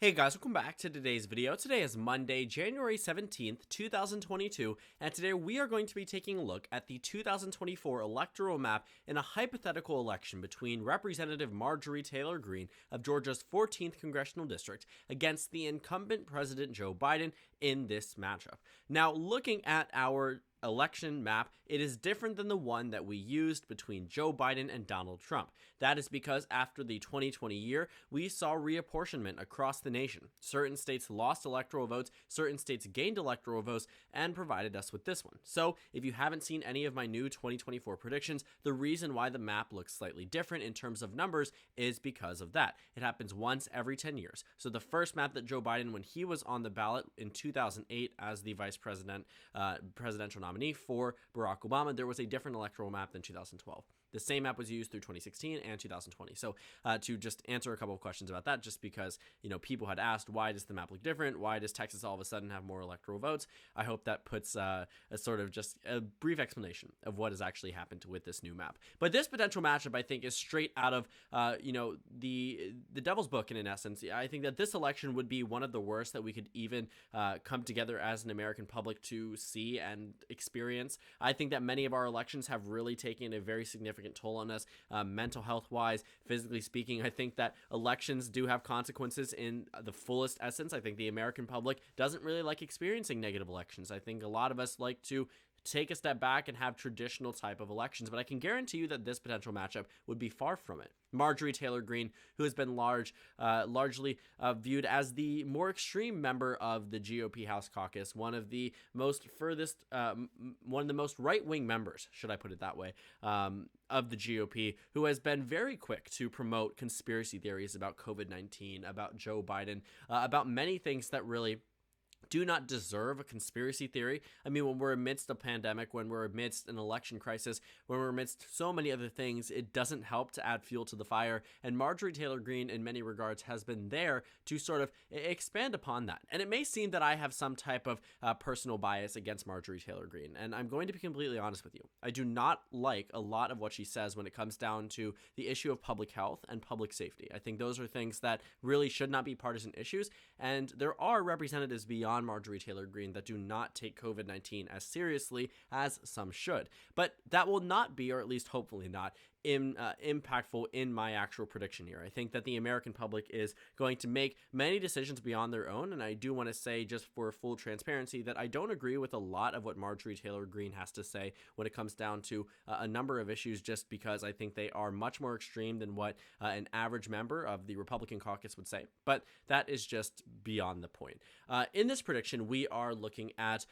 Hey guys, welcome back to today's video. Today is Monday, January 17th, 2022, and today we are going to be taking a look at the 2024 electoral map in a hypothetical election between Representative Marjorie Taylor Greene of Georgia's 14th Congressional District against the incumbent President Joe Biden in this matchup. Now, looking at our election map, it is different than the one that we used between Joe Biden and Donald Trump. That is because after the 2020 year, we saw reapportionment across the nation. Certain states lost electoral votes, certain states gained electoral votes, and provided us with this one. So if you haven't seen any of my new 2024 predictions, the reason why the map looks slightly different in terms of numbers is because of that. It happens once every 10 years. So the first map that Joe Biden, when he was on the ballot in 2008 as the presidential nominee for Barack Obama, there was a different electoral map than 2012. The same map was used through 2016 and 2020. So to just answer a couple of questions about that, just because, people had asked, why does the map look different? Why does Texas all of a sudden have more electoral votes? I hope that puts a sort of just a brief explanation of what has actually happened with this new map. But this potential matchup, I think, is straight out of, the devil's book in essence. I think that this election would be one of the worst that we could even come together as an American public to see and experience. I think that many of our elections have really taken a very significant toll on us, mental health wise, physically speaking. I think that elections do have consequences in the fullest essence. I think the American public doesn't really like experiencing negative elections. I think a lot of us like to take a step back and have traditional type of elections, but I can guarantee you that this potential matchup would be far from it. Marjorie Taylor Greene, who has been largely viewed as the more extreme member of the GOP House Caucus, one of the most right-wing members, should I put it that way, of the GOP, who has been very quick to promote conspiracy theories about COVID-19, about Joe Biden, about many things that really do not deserve a conspiracy theory. I mean, when we're amidst a pandemic, when we're amidst an election crisis, when we're amidst so many other things, it doesn't help to add fuel to the fire. And Marjorie Taylor Greene, in many regards, has been there to sort of expand upon that. And it may seem that I have some type of personal bias against Marjorie Taylor Greene. And I'm going to be completely honest with you. I do not like a lot of what she says when it comes down to the issue of public health and public safety. I think those are things that really should not be partisan issues. And there are representatives beyond Marjorie Taylor Greene that do not take COVID-19 as seriously as some should. But that will not be, or at least hopefully not, impactful in my actual prediction here. I think that the American public is going to make many decisions beyond their own, and I do want to say, just for full transparency, that I don't agree with a lot of what Marjorie Taylor Greene has to say when it comes down to a number of issues, just because I think they are much more extreme than what an average member of the Republican caucus would say. But that is just beyond the point. In this prediction, we are looking at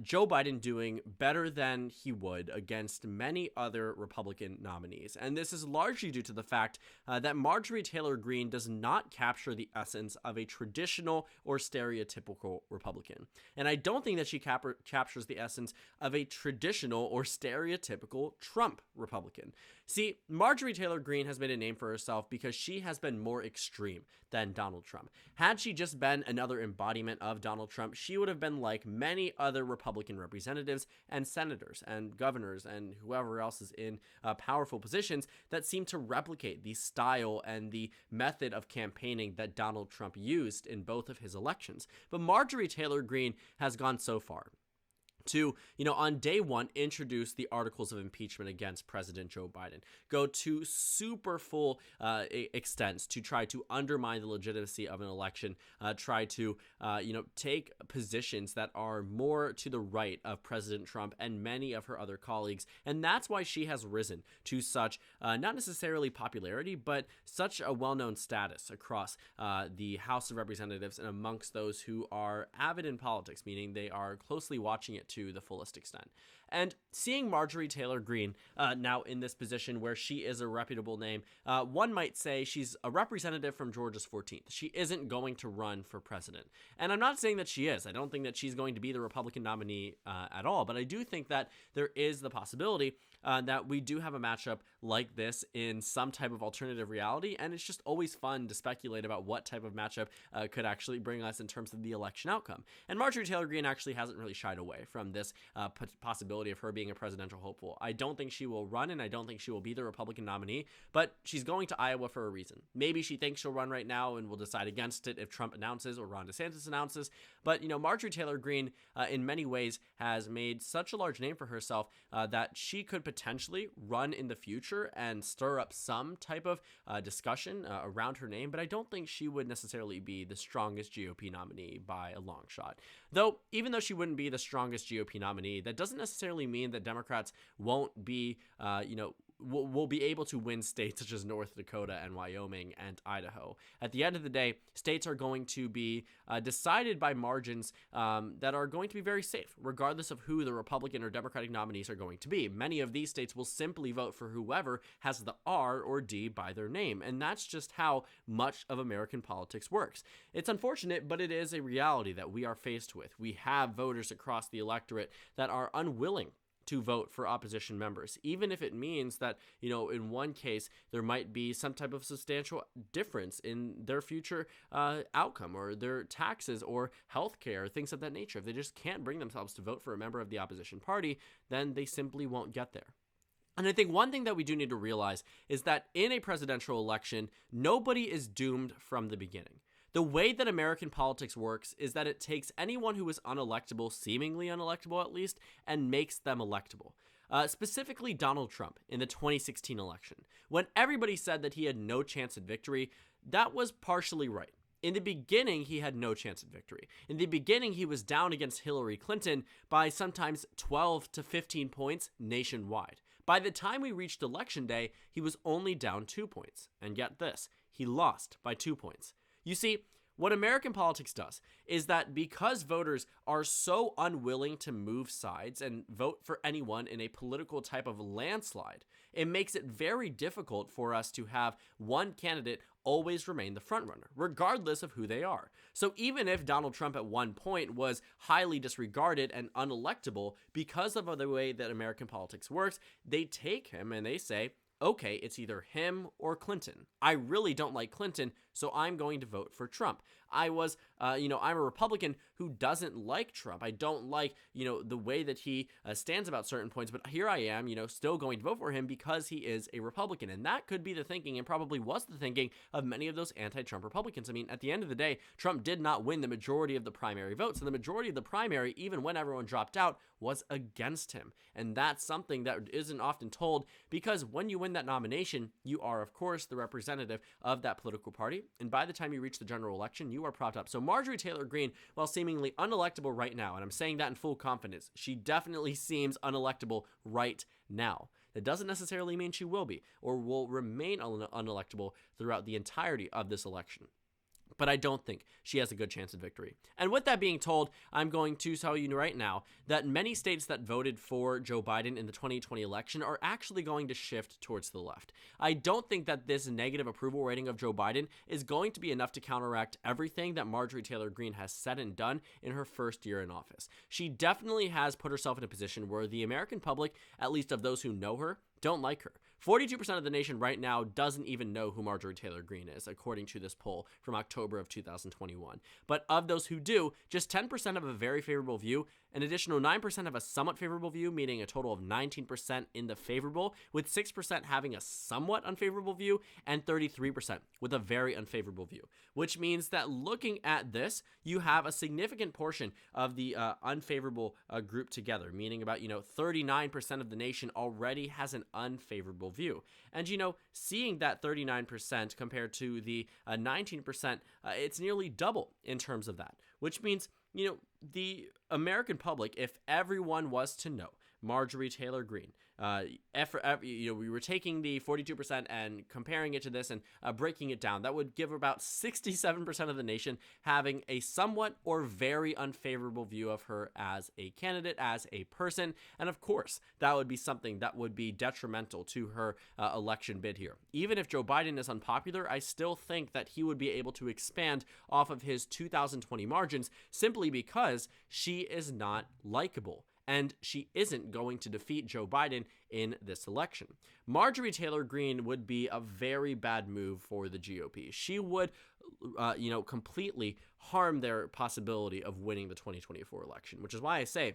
Joe Biden doing better than he would against many other Republican nominees. And this is largely due to the fact that Marjorie Taylor Greene does not capture the essence of a traditional or stereotypical Republican. And I don't think that she captures the essence of a traditional or stereotypical Trump Republican. See, Marjorie Taylor Greene has made a name for herself because she has been more extreme than Donald Trump. Had she just been another embodiment of Donald Trump, she would have been like many other Republican representatives and senators and governors and whoever else is in powerful positions that seem to replicate the style and the method of campaigning that Donald Trump used in both of his elections. But Marjorie Taylor Greene has gone so far to, on day one, introduce the articles of impeachment against President Joe Biden, go to super full extents to try to undermine the legitimacy of an election, try to, take positions that are more to the right of President Trump and many of her other colleagues. And that's why she has risen to such, not necessarily popularity, but such a well-known status across the House of Representatives and amongst those who are avid in politics, meaning they are closely watching it to the fullest extent. And seeing Marjorie Taylor Greene now in this position where she is a reputable name, one might say she's a representative from Georgia's 14th. She isn't going to run for president. And I'm not saying that she is. I don't think that she's going to be the Republican nominee at all, but I do think that there is the possibility that we do have a matchup like this in some type of alternative reality, and it's just always fun to speculate about what type of matchup could actually bring us in terms of the election outcome. And Marjorie Taylor Greene actually hasn't really shied away from this possibility of her being a presidential hopeful. I don't think she will run, and I don't think she will be the Republican nominee, but she's going to Iowa for a reason. Maybe she thinks she'll run right now and will decide against it if Trump announces or Ron DeSantis announces. But, Marjorie Taylor Greene, in many ways, has made such a large name for herself that she could potentially run in the future and stir up some type of discussion around her name, but I don't think she would necessarily be the strongest GOP nominee by a long shot. Though, even though she wouldn't be the strongest GOP nominee, that doesn't necessarily mean that Democrats won't be, will be able to win states such as North Dakota and Wyoming and Idaho. At the end of the day, states are going to be decided by margins that are going to be very safe, regardless of who the Republican or Democratic nominees are going to be. Many of these states will simply vote for whoever has the R or D by their name, and that's just how much of American politics works. It's unfortunate, but it is a reality that we are faced with. We have voters across the electorate that are unwilling to vote for opposition members, even if it means that, in one case, there might be some type of substantial difference in their future outcome or their taxes or healthcare, things of that nature. If they just can't bring themselves to vote for a member of the opposition party, then they simply won't get there. And I think one thing that we do need to realize is that in a presidential election, nobody is doomed from the beginning. The way that American politics works is that it takes anyone who is unelectable, seemingly unelectable at least, and makes them electable. Specifically Donald Trump in the 2016 election. When everybody said that he had no chance at victory, that was partially right. In the beginning, he had no chance at victory. In the beginning, he was down against Hillary Clinton by sometimes 12 to 15 points nationwide. By the time we reached Election Day, he was only down 2 points. And get this, he lost by 2 points. You see, what American politics does is that because voters are so unwilling to move sides and vote for anyone in a political type of landslide, it makes it very difficult for us to have one candidate always remain the frontrunner, regardless of who they are. So even if Donald Trump at one point was highly disregarded and unelectable because of the way that American politics works, they take him and they say, okay, it's either him or Clinton. I really don't like Clinton, so I'm going to vote for Trump. I'm a Republican who doesn't like Trump. I don't like, the way that he stands about certain points, but here I am, still going to vote for him because he is a Republican. And that could be the thinking, and probably was the thinking of many of those anti-Trump Republicans. I mean, at the end of the day, Trump did not win the majority of the primary votes, and the majority of the primary, even when everyone dropped out, was against him. And that's something that isn't often told, because when you win that nomination, you are, of course, the representative of that political party, and by the time you reach the general election, you are propped up. So Marjorie Taylor Greene, while seemingly unelectable right now, and I'm saying that in full confidence, she definitely seems unelectable right now. That doesn't necessarily mean she will be, or will remain unelectable throughout the entirety of this election. But I don't think she has a good chance of victory. And with that being told, I'm going to tell you right now that many states that voted for Joe Biden in the 2020 election are actually going to shift towards the left. I don't think that this negative approval rating of Joe Biden is going to be enough to counteract everything that Marjorie Taylor Greene has said and done in her first year in office. She definitely has put herself in a position where the American public, at least of those who know her, don't like her. 42% of the nation right now doesn't even know who Marjorie Taylor Greene is, according to this poll from October of 2021. But of those who do, just 10% have a very favorable view, an additional 9% have a somewhat favorable view, meaning a total of 19% in the favorable, with 6% having a somewhat unfavorable view, and 33% with a very unfavorable view. Which means that looking at this, you have a significant portion of the unfavorable group together, meaning about 39% of the nation already has an unfavorable view. And seeing that 39% compared to the 19%, it's nearly double in terms of that, which means the American public, if everyone was to know Marjorie Taylor Greene, we were taking the 42% and comparing it to this and breaking it down, that would give about 67% of the nation having a somewhat or very unfavorable view of her as a candidate, as a person. And of course, that would be something that would be detrimental to her election bid here. Even if Joe Biden is unpopular, I still think that he would be able to expand off of his 2020 margins simply because she is not likable. and she isn't going to defeat Joe Biden in this election. Marjorie Taylor Greene would be a very bad move for the GOP. She would, completely harm their possibility of winning the 2024 election, which is why I say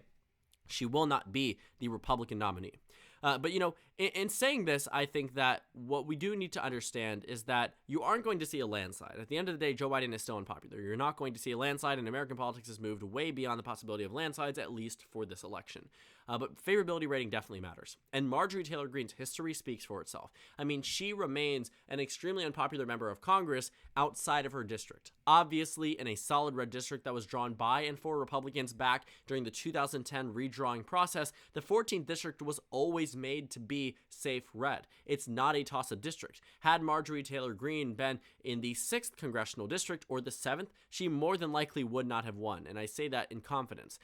she will not be the Republican nominee. But, in saying this, I think that what we do need to understand is that you aren't going to see a landslide. At the end of the day, Joe Biden is still unpopular. You're not going to see a landslide, and American politics has moved way beyond the possibility of landslides, at least for this election. But favorability rating definitely matters. And Marjorie Taylor Greene's history speaks for itself. I mean, she remains an extremely unpopular member of Congress outside of her district. Obviously, in a solid red district that was drawn by and for Republicans back during the 2010 redrawing process, the 14th district was always made to be safe red. It's not a toss-up district. Had Marjorie Taylor Greene been in the 6th congressional district or the 7th, she more than likely would not have won. And I say that in confidence.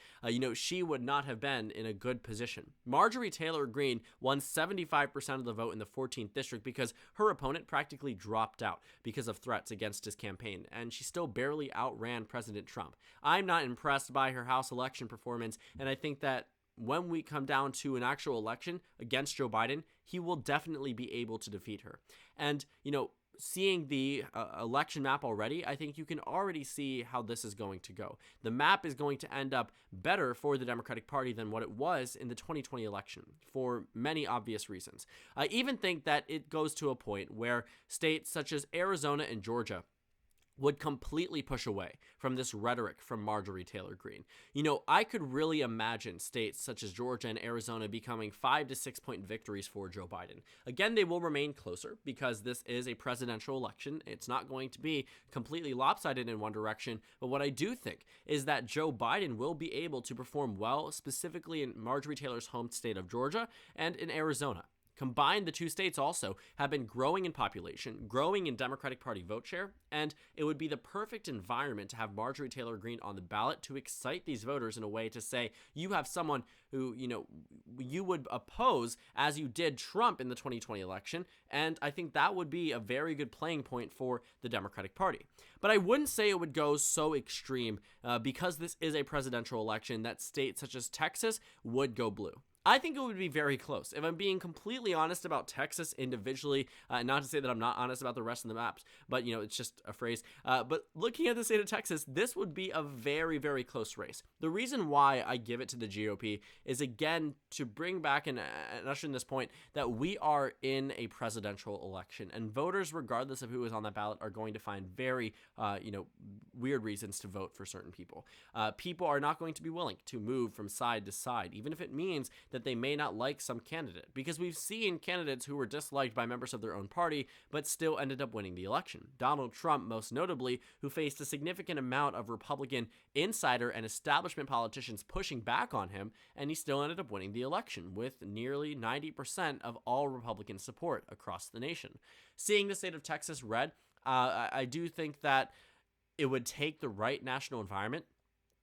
She would not have been in a good position. Marjorie Taylor Greene won 75% of the vote in the 14th district because her opponent practically dropped out because of threats against his campaign, and she still barely outran President Trump. I'm not impressed by her House election performance, and I think that when we come down to an actual election against Joe Biden, he will definitely be able to defeat her. And, seeing the election map already, I think you can already see how this is going to go. The map is going to end up better for the Democratic Party than what it was in the 2020 election for many obvious reasons. I even think that it goes to a point where states such as Arizona and Georgia would completely push away from this rhetoric from Marjorie Taylor Greene. I could really imagine states such as Georgia and Arizona becoming 5 to 6 point victories for Joe Biden. Again, they will remain closer because this is a presidential election. It's not going to be completely lopsided in one direction, but what I do think is that Joe Biden will be able to perform well, specifically in Marjorie Taylor's home state of Georgia and in Arizona. Combined, the two states also have been growing in population, growing in Democratic Party vote share, and it would be the perfect environment to have Marjorie Taylor Greene on the ballot to excite these voters in a way to say, you have someone who, you would oppose as you did Trump in the 2020 election, and I think that would be a very good playing point for the Democratic Party. But I wouldn't say it would go so extreme because this is a presidential election that states such as Texas would go blue. I think it would be very close. If I'm being completely honest about Texas individually, not to say that I'm not honest about the rest of the maps, but, it's just a phrase. But looking at the state of Texas, this would be a very, very close race. The reason why I give it to the GOP is, again, to bring back and usher in this point that we are in a presidential election, and voters, regardless of who is on that ballot, are going to find very, weird reasons to vote for certain people. People are not going to be willing to move from side to side, even if it means that they may not like some candidate, because we've seen candidates who were disliked by members of their own party but still ended up winning the election. Donald Trump, most notably, who faced a significant amount of Republican insider and establishment politicians pushing back on him, and he still ended up winning the election with nearly 90% of all Republican support across the nation. Seeing the state of Texas red, I do think that it would take the right national environment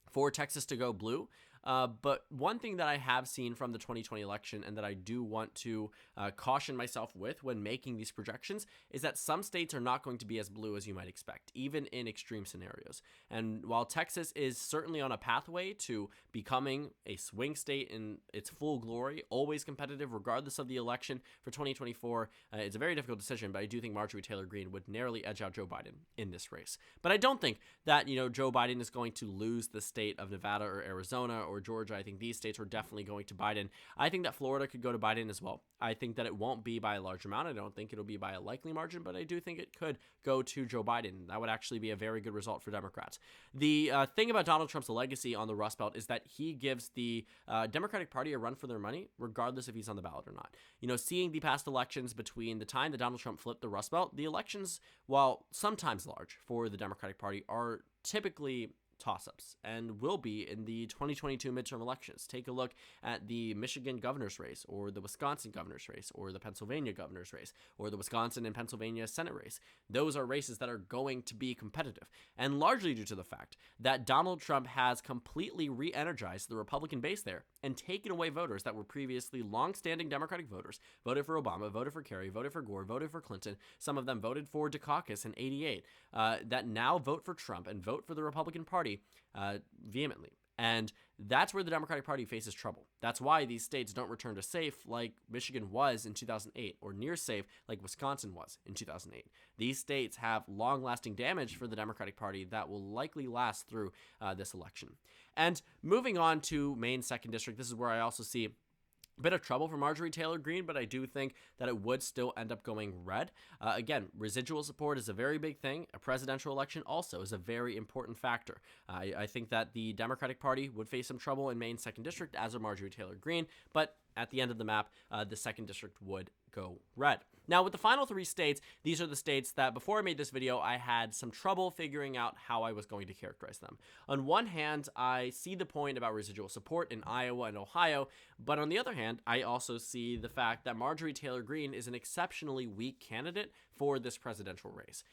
for Texas to go blue. But one thing that I have seen from the 2020 election, and that I do want to caution myself with when making these projections, is that some states are not going to be as blue as you might expect, even in extreme scenarios. And while Texas is certainly on a pathway to becoming a swing state in its full glory, always competitive regardless of the election for 2024, it's a very difficult decision, but I do think Marjorie Taylor Greene would narrowly edge out Joe Biden in this race. But I don't think that, Joe Biden is going to lose the state of Nevada or Arizona or Georgia. I think these states are definitely going to Biden. I think that Florida could go to Biden as well. I think that it won't be by a large amount. I don't think it'll be by a likely margin, but I do think it could go to Joe Biden. That would actually be a very good result for Democrats. The thing about Donald Trump's legacy on the Rust Belt is that he gives the Democratic Party a run for their money, regardless if he's on the ballot or not. Seeing the past elections between the time that Donald Trump flipped the Rust Belt, the elections, while sometimes large for the Democratic Party, are typically toss-ups and will be in the 2022 midterm elections. Take a look at the Michigan governor's race, or the Wisconsin governor's race, or the Pennsylvania governor's race, or the Wisconsin and Pennsylvania Senate race. Those are races that are going to be competitive, and largely due to the fact that Donald Trump has completely re-energized the Republican base there and taken away voters that were previously long-standing Democratic voters, voted for Obama, voted for Kerry, voted for Gore, voted for Clinton. Some of them voted for Dukakis in '88, that now vote for Trump and vote for the Republican Party vehemently. And that's where the Democratic Party faces trouble. That's why these states don't return to safe like Michigan was in 2008, or near safe like Wisconsin was in 2008. These states have long-lasting damage for the Democratic Party that will likely last through this election. And moving on to Maine's 2nd District, this is where I also see a bit of trouble for Marjorie Taylor Greene, but I do think that it would still end up going red. Again, residual support is a very big thing. A presidential election also is a very important factor. I think that the Democratic Party would face some trouble in Maine's 2nd District, as of Marjorie Taylor Greene, but at the end of the map, the 2nd District would go red. Now, with the final 3 states, these are the states that before I made this video, I had some trouble figuring out how I was going to characterize them. On one hand, I see the point about residual support in Iowa and Ohio, but on the other hand, I also see the fact that Marjorie Taylor Greene is an exceptionally weak candidate for this presidential race.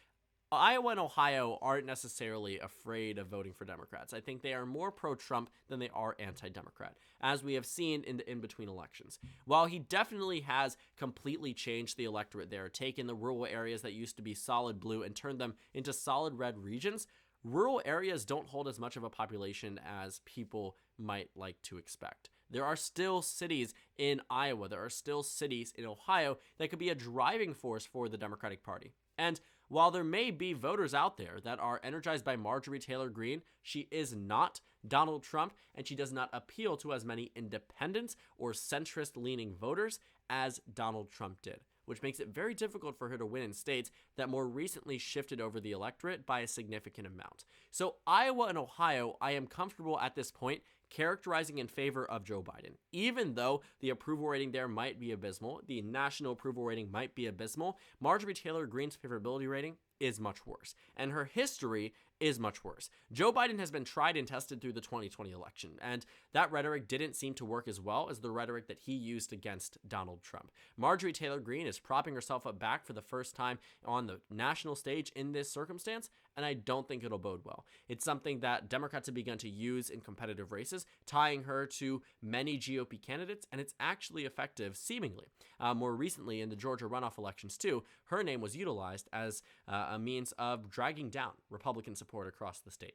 Iowa and Ohio aren't necessarily afraid of voting for Democrats. I think they are more pro-Trump than they are anti-Democrat, as we have seen in the in-between elections. While he definitely has completely changed the electorate there, taken the rural areas that used to be solid blue and turned them into solid red regions, rural areas don't hold as much of a population as people might like to expect. There are still cities in Iowa, there are still cities in Ohio that could be a driving force for the Democratic Party. And while there may be voters out there that are energized by Marjorie Taylor Greene, she is not Donald Trump, and she does not appeal to as many independents or centrist-leaning voters as Donald Trump did, which makes it very difficult for her to win in states that more recently shifted over the electorate by a significant amount. So Iowa and Ohio, I am comfortable at this point characterizing in favor of Joe Biden. Even though the approval rating there might be abysmal, the national approval rating might be abysmal, Marjorie Taylor Greene's favorability rating is much worse, and her history is much worse. Joe Biden has been tried and tested through the 2020 election, and that rhetoric didn't seem to work as well as the rhetoric that he used against Donald Trump. Marjorie Taylor Greene is propping herself up back for the first time on the national stage in this circumstance, and I don't think it'll bode well. It's something that Democrats have begun to use in competitive races, tying her to many GOP candidates, and it's actually effective, seemingly. More recently, in the Georgia runoff elections too, her name was utilized as a means of dragging down Republican support across the state.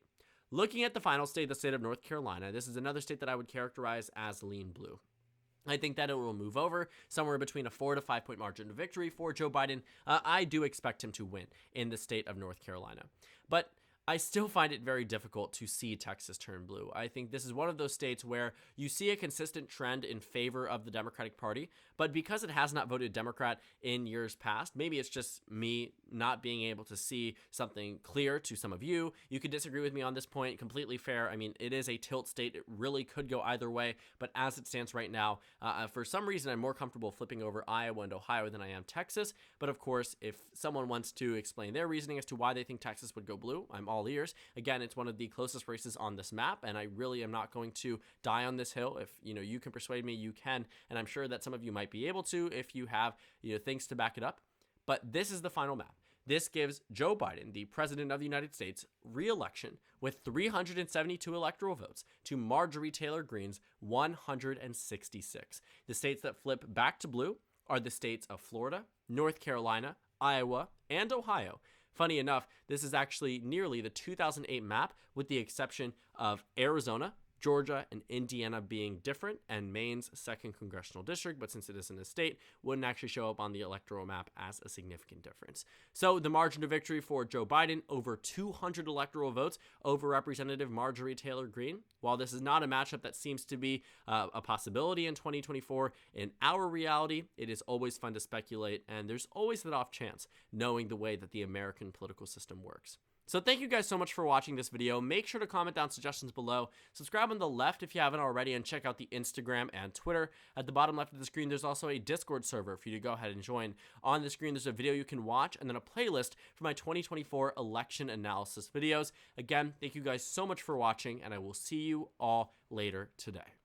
Looking at the final state, the state of North Carolina, this is another state that I would characterize as lean blue. I think that it will move over somewhere between a 4 to 5 point margin of victory for Joe Biden. I do expect him to win in the state of North Carolina. But I still find it very difficult to see Texas turn blue. I think this is one of those states where you see a consistent trend in favor of the Democratic Party, but because it has not voted Democrat in years past, maybe it's just me not being able to see something clear to some of you. You could disagree with me on this point, completely fair. I mean, it is a tilt state. It really could go either way, but as it stands right now, for some reason, I'm more comfortable flipping over Iowa and Ohio than I am Texas. But of course, if someone wants to explain their reasoning as to why they think Texas would go blue, I'm all ears. Again, it's one of the closest races on this map, and I really am not going to die on this hill. If you can persuade me, you can, and I'm sure that some of you might be able to if you have things to back it up. But this is the final map. This gives Joe Biden, the President of the United States, re-election with 372 electoral votes to Marjorie Taylor Greene's 166. The states that flip back to blue are the states of Florida, North Carolina, Iowa, and Ohio. Funny enough, this is actually nearly the 2008 map, with the exception of Arizona, Georgia, and Indiana being different, and Maine's 2nd congressional district, but since it is in a state, wouldn't actually show up on the electoral map as a significant difference. So the margin of victory for Joe Biden, over 200 electoral votes over Representative Marjorie Taylor Greene. While this is not a matchup that seems to be a possibility in 2024, in our reality, it is always fun to speculate, and there's always that off chance, knowing the way that the American political system works. So thank you guys so much for watching this video. Make sure to comment down suggestions below. Subscribe on the left if you haven't already, and check out the Instagram and Twitter. At the bottom left of the screen, there's also a Discord server for you to go ahead and join. On the screen, there's a video you can watch, and then a playlist for my 2024 election analysis videos. Again, thank you guys so much for watching, and I will see you all later today.